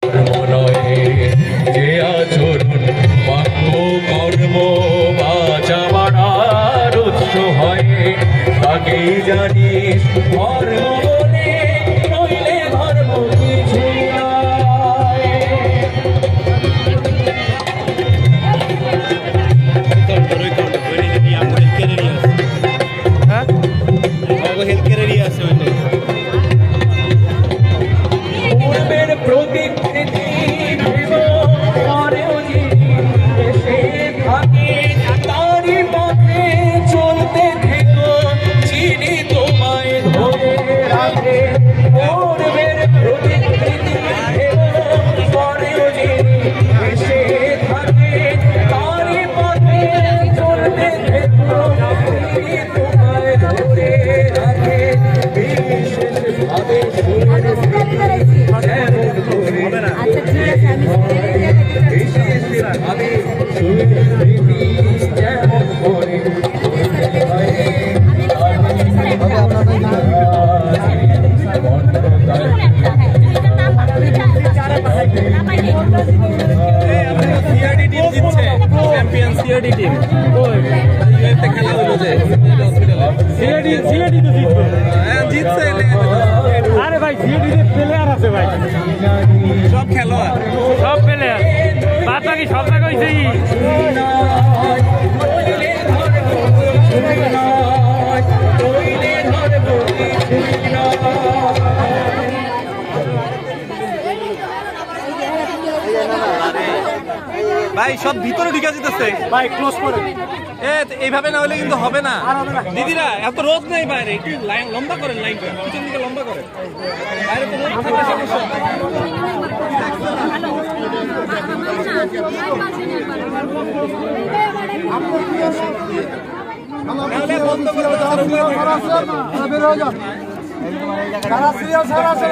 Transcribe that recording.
ধর্ম নয়। যে আচরণ বাক্য কর্ম বাচা বাড়ার উৎস হয়, তাকে জানিস ধর্ম বলে, নইলে ধর্ম কিছু নয়। পূর্বের প্রতিকৃতি ভেব পরেও যিনি এসে থাকে, তারই পথে চলতে থেকো, যিনি তোমায় ধরে রাখে। পূর্বের প্রতিকৃতি ভেব পরেও যিনি এসে থাকে, তারই পথে চলতে থেকো, যিনি তোমায় ধরে রাখে। বিশেষভাবে সুরের আরে ভাই সিএডি প্লেয়ার আছে ভাই, সব খেলোয়াড়, সব প্লেয়ার, বাদ বাকি সব জায়গা হয়েছে। ভাই সব ভিতরে ঢুকে যেতেছে ভাই ক্লোজ করে এইভাবে না হলে কিন্তু হবে না। দিদিরা এত রোদ নেই বাইরে, একটু লাইন লম্বা করেন, লাইনটা পিছন দিকে লম্বা করেন, বাইরে তো রোদ থাকলে সমস্যা। বন্ধ করে